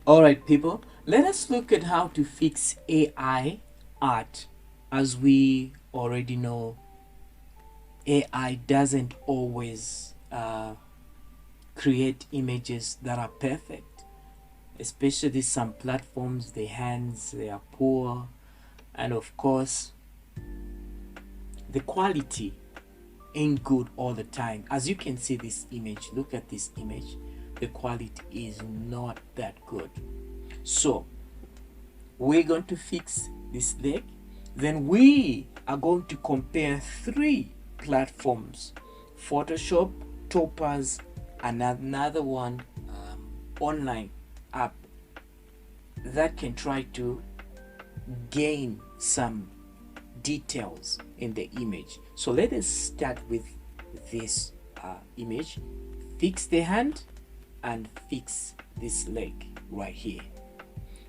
Alright people, let us look at how to fix AI art. As we already know, AI doesn't always create images that are perfect, especially some platforms, the hands, they are poor, and of course, the quality ain't good all the time. As you can see this image, look at this image, the quality is not that good. So we're going to fix this leg. Then we are going to compare three platforms: Photoshop, Topaz, and another one, online app that can try to gain some details in the image. So let us start with this image. Fix the hand and fix this leg right here.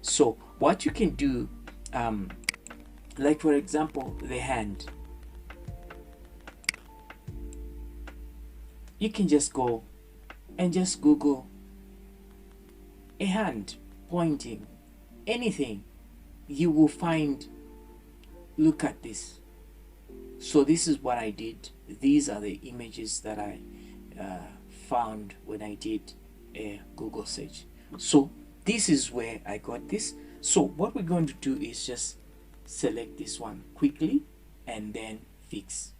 So what you can do, like for example, the hand, you can just go and just Google a hand pointing, anything you will find. Look at this. So this is what I did. These are the images that I found when I did a Google search. So this is where I got this. So what we're going to do is just select this one quickly and then fix.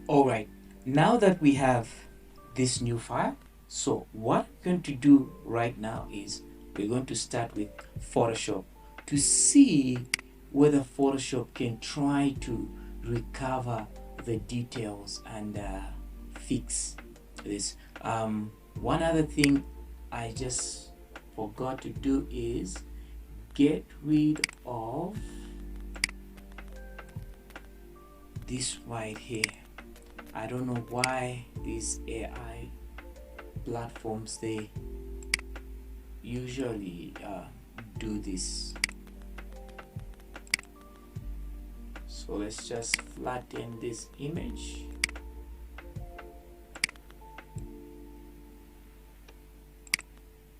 All right, now that we have this new file, so what we're going to do right now is we're going to start with Photoshop to see whether Photoshop can try to recover the details and fix this. One other thing I just forgot to do is get rid of this right here. I don't know why these AI platforms, they usually do this. So let's just flatten this image.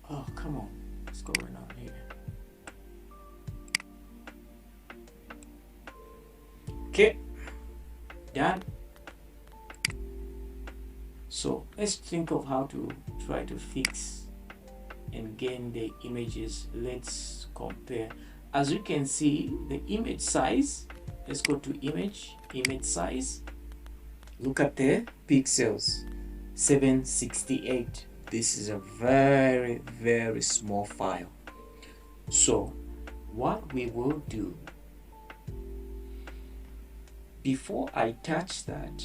Oh, come on, what's going on here? Okay, done. So let's think of how to try to fix and gain the images. Let's compare. As you can see, the image size, let's go to image size. Look at the pixels, 768. This is a very, very small file. So what we will do, before I touch that,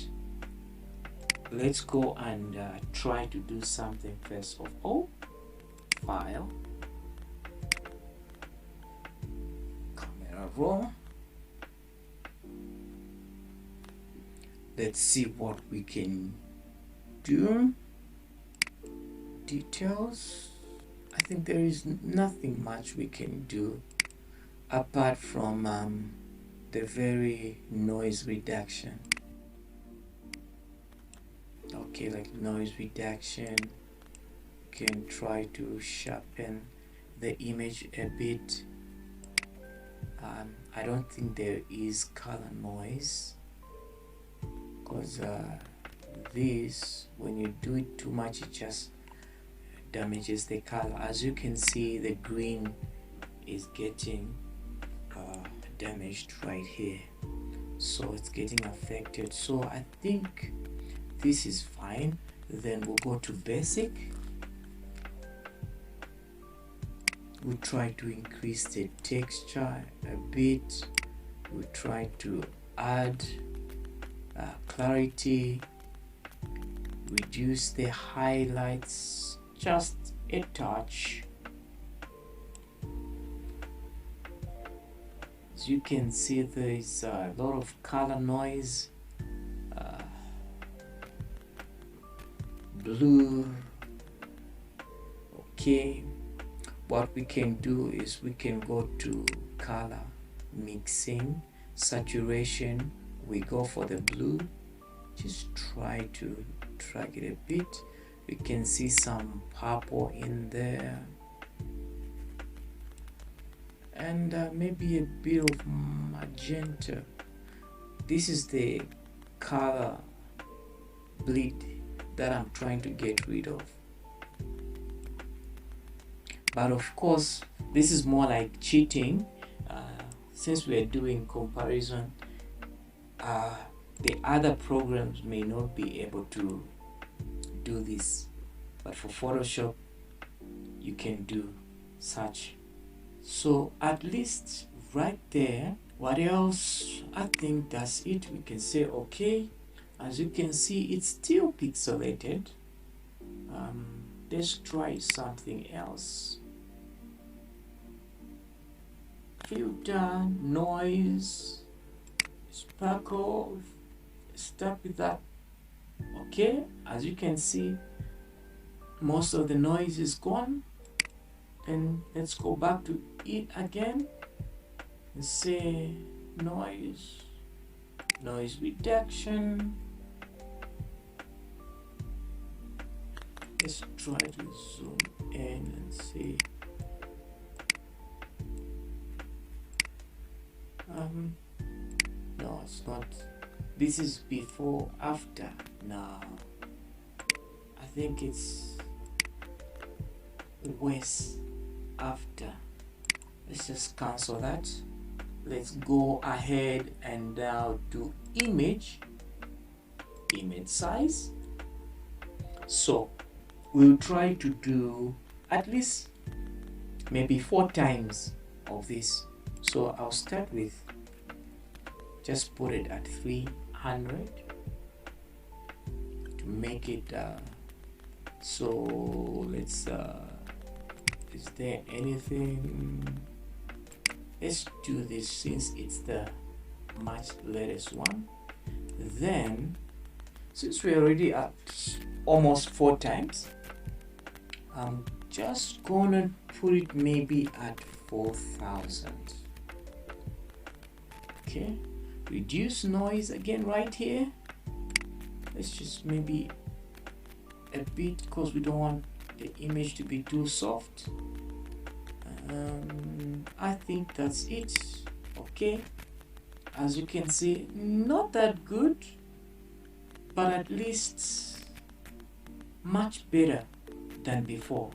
let's go and try to do something first of all. File, camera raw. Let's see what we can do. Details. I think there is nothing much we can do apart from the very noise reduction. Okay, like noise reduction, can try to sharpen the image a bit. I don't think there is color noise, because this, when you do it too much, it just damages the color. As you can see, the green is getting damaged right here, so it's getting affected. So I think this is fine. Then we'll go to basic. We'll try to increase the texture a bit. We'll try to add clarity, reduce the highlights just a touch. As you can see, there is a lot of color noise. Blue. Okay, what we can do is we can go to color mixing, saturation. We go for the blue, just try to drag it a bit. We can see some purple in there, and maybe a bit of magenta. This is the color bleed that I'm trying to get rid of. But of course, this is more like cheating, since we are doing comparison. The other programs may not be able to do this, but for Photoshop you can do such. So at least right there. What else? I think that's it. We can say okay. As you can see, it's still pixelated. Let's try something else. Filter, noise, sparkle. Start with that. Okay, as you can see, most of the noise is gone. And let's go back to it again and say noise reduction. Let's try to zoom in and see. No, it's not. This is before, after. Now I think it's worse after. Let's just cancel that. Let's go ahead and now do image size. So we'll try to do at least maybe 4 times of this. So I'll start with, just put it at 300 to make it so let's is there anything? Let's do this since it's the much latest one. Then since we're already at almost 4 times, I'm just gonna put it maybe at 4000. Okay, reduce noise again right here. Let's just maybe a bit, because we don't want the image to be too soft. I think that's it. Okay, as you can see, not that good, but at least much better than before.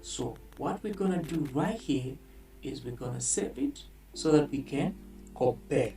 So what we're gonna do right here is we're gonna save it so that we can compare.